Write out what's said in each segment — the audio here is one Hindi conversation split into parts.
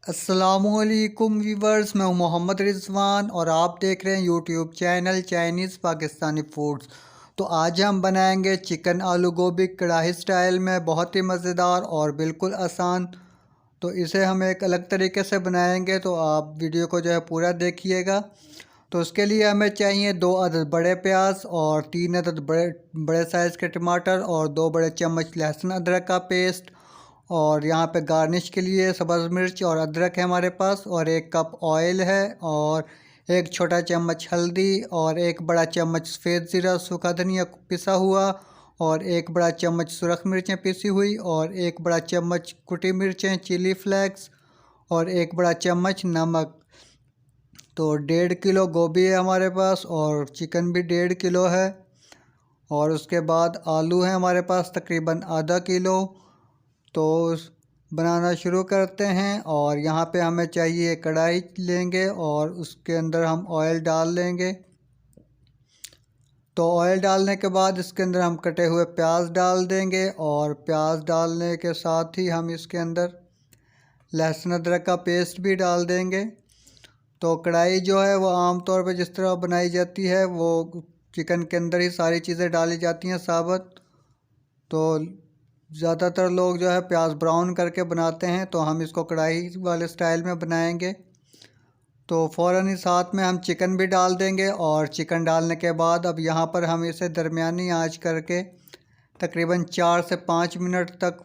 अस्सलामुअलैकुम वीवर्स, मैं हूं मोहम्मद रिजवान और आप देख रहे हैं YouTube channel Chinese Pakistani foods. तो आज हम बनाएंगे चिकन आलू गोभी कढ़ाई स्टाइल में, बहुत ही मज़ेदार और बिल्कुल आसान। तो इसे हम एक अलग तरीके से बनाएंगे, तो आप वीडियो को जो है पूरा देखिएगा। तो उसके लिए हमें चाहिए 2 अदद बड़े प्याज और 3 अदद बड़े बड़े साइज़ के टमाटर और 2 बड़े चम्मच लहसुन अदरक का पेस्ट। और यहाँ पे गार्निश के लिए सब्ज़ मिर्च और अदरक है हमारे पास, और 1 कप ऑयल है, और 1 छोटा चम्मच हल्दी, और 1 बड़ा चम्मच सफ़ेद ज़ीरा सूखा धनिया पिसा हुआ, और 1 बड़ा चम्मच सुरख मिर्चें पिसी हुई, और 1 बड़ा चम्मच कुटी मिर्चें चिली फ्लेक्स, और 1 बड़ा चम्मच नमक। तो 1.5 किलो गोभी है हमारे पास, और चिकन भी 1.5 किलो है। और उसके बाद आलू है हमारे पास तकरीबन आधा किलो। तो बनाना शुरू करते हैं। और यहाँ पे हमें चाहिए कढ़ाई लेंगे और उसके अंदर हम ऑयल डाल लेंगे। तो ऑयल डालने के बाद इसके अंदर हम कटे हुए प्याज डाल देंगे, और प्याज डालने के साथ ही हम इसके अंदर लहसुन अदरक का पेस्ट भी डाल देंगे। तो कढ़ाई जो है वो आम तौर पे जिस तरह बनाई जाती है, वो चिकन के अंदर ही सारी चीज़ें डाली जाती हैं साबुत। तो ज़्यादातर लोग जो है प्याज ब्राउन करके बनाते हैं, तो हम इसको कढ़ाई वाले स्टाइल में बनाएंगे। तो फ़ौरन ही साथ में हम चिकन भी डाल देंगे, और चिकन डालने के बाद अब यहाँ पर हम इसे दरमियानी आंच करके तकरीबन 4 से 5 मिनट तक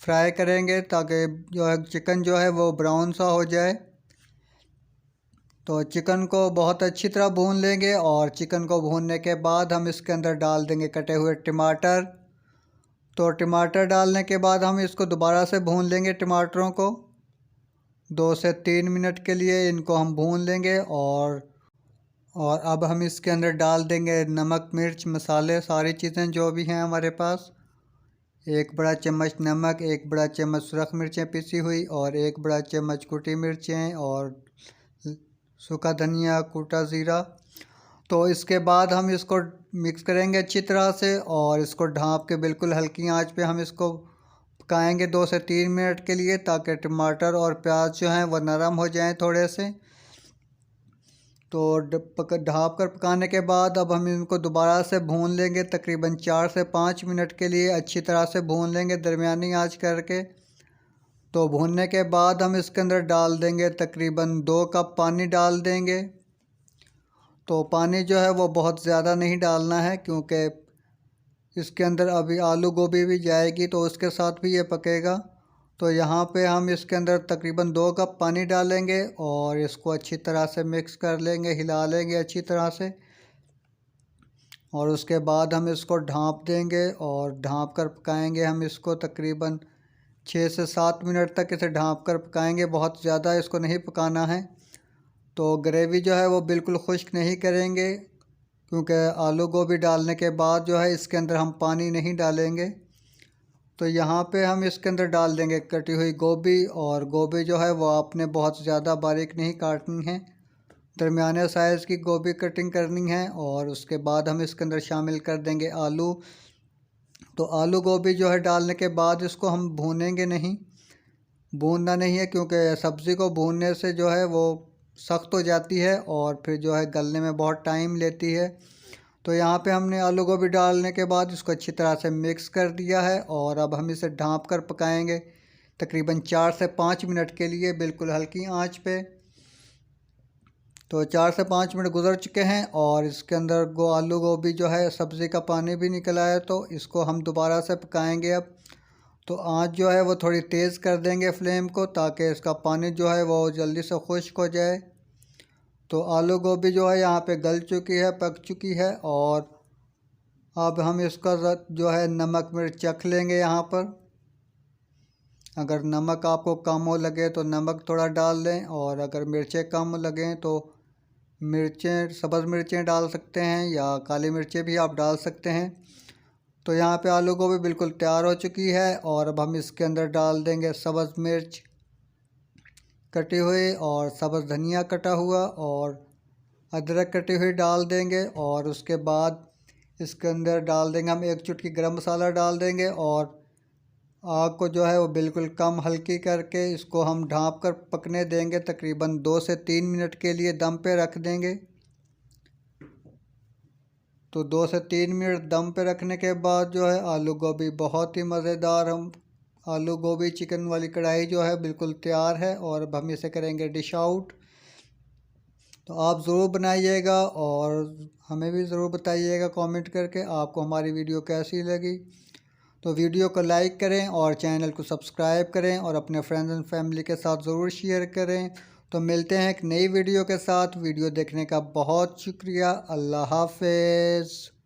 फ्राई करेंगे, ताकि जो है चिकन जो है वो ब्राउन सा हो जाए। तो चिकन को बहुत अच्छी तरह भून लेंगे, और चिकन को भूनने के बाद हम इसके अंदर डाल देंगे कटे हुए टमाटर। तो टमाटर डालने के बाद हम इसको दोबारा से भून लेंगे, टमाटरों को 2 से 3 मिनट के लिए इनको हम भून लेंगे। और अब हम इसके अंदर डाल देंगे नमक मिर्च मसाले, सारी चीज़ें जो भी हैं हमारे पास। 1 बड़ा चम्मच नमक, 1 बड़ा चम्मच सुरख मिर्चें पिसी हुई, और 1 बड़ा चम्मच कुटी मिर्चें, और सूखा धनिया कूटा ज़ीरा। तो इसके बाद हम इसको मिक्स करेंगे अच्छी तरह से, और इसको ढाँप के बिल्कुल हल्की आंच पे हम इसको पकाएंगे 2 से 3 मिनट के लिए, ताकि टमाटर और प्याज जो हैं वो नरम हो जाएं थोड़े से। तो ढाँप कर पकाने के बाद अब हम इनको दोबारा से भून लेंगे, तकरीबन 4 से 5 मिनट के लिए अच्छी तरह से भून लेंगे दरमियानी आंच करके। तो भूनने के बाद हम इसके अंदर डाल देंगे तकरीबन 2 कप पानी डाल देंगे। तो पानी जो है वो बहुत ज़्यादा नहीं डालना है, क्योंकि इसके अंदर अभी आलू गोभी भी जाएगी, तो उसके साथ भी ये पकेगा। तो यहाँ पे हम इसके अंदर तकरीबन 2 कप पानी डालेंगे, और इसको अच्छी तरह से मिक्स कर लेंगे, हिला लेंगे अच्छी तरह से। और उसके बाद हम इसको ढाँप देंगे, और ढाँप कर पकाएंगे हम इसको तकरीबन 6 से 7 मिनट तक इसे ढाँप कर पकाएंगे, बहुत ज़्यादा इसको नहीं पकाना है। तो ग्रेवी जो है वो बिल्कुल खुश्क नहीं करेंगे, क्योंकि आलू गोभी डालने के बाद जो है इसके अंदर हम पानी नहीं डालेंगे। तो यहाँ पे हम इसके अंदर डाल देंगे कटी हुई गोभी, और गोभी जो है वो आपने बहुत ज़्यादा बारीक नहीं काटनी है, दरमियाने साइज़ की गोभी कटिंग करनी है। और उसके बाद हम इसके अंदर शामिल कर देंगे आलू। तो आलू गोभी जो है डालने के बाद इसको हम भूनेंगे नहीं, भूनना नहीं है, क्योंकि सब्ज़ी को भूनने से जो है वो सख्त हो जाती है, और फिर जो है गलने में बहुत टाइम लेती है। तो यहाँ पे हमने आलू गोभी डालने के बाद इसको अच्छी तरह से मिक्स कर दिया है, और अब हम इसे ढाँप कर पकाएंगे तकरीबन 4 से 5 मिनट के लिए बिल्कुल हल्की आंच पे। तो 4 से 5 मिनट गुजर चुके हैं, और इसके अंदर आलू गोभी जो है सब्ज़ी का पानी भी निकल आया, तो इसको हम दोबारा से पकाएंगे अब। तो आँच जो है वो थोड़ी तेज़ कर देंगे फ्लेम को, ताकि इसका पानी जो है वो जल्दी से खुश्क हो जाए। तो आलू गोभी जो है यहाँ पे गल चुकी है, पक चुकी है। और अब हम इसका जो है नमक मिर्च चख लेंगे यहाँ पर। अगर नमक आपको कम हो लगे तो नमक थोड़ा डाल लें, और अगर मिर्चें कम लगें तो मिर्चें सब्ज़ मिर्चें डाल सकते हैं, या काली मिर्चें भी आप डाल सकते हैं। तो यहाँ पे आलू गोभी बिल्कुल तैयार हो चुकी है, और अब हम इसके अंदर डाल देंगे सब्ज़ मिर्च कटी हुई, और सब्ज़ धनिया कटा हुआ, और अदरक कटी हुई डाल देंगे। और उसके बाद इसके अंदर डाल देंगे हम 1 चुटकी गरम मसाला डाल देंगे, और आग को जो है वो बिल्कुल कम हल्की करके इसको हम ढाँप कर पकने देंगे। तकरीबन 2 से 3 मिनट के लिए दम पे रख देंगे। तो 2 से 3 मिनट दम पे रखने के बाद जो है आलू गोभी बहुत ही मज़ेदार हम आलू गोभी चिकन वाली कढ़ाई जो है बिल्कुल तैयार है। और अब हम इसे करेंगे डिश आउट। तो आप ज़रूर बनाइएगा और हमें भी ज़रूर बताइएगा कमेंट करके आपको हमारी वीडियो कैसी लगी। तो वीडियो को लाइक करें और चैनल को सब्सक्राइब करें और अपने फ्रेंड्स एंड फैमिली के साथ ज़रूर शेयर करें। तो मिलते हैं एक नई वीडियो के साथ। वीडियो देखने का बहुत शुक्रिया। अल्लाह हाफ़िज़।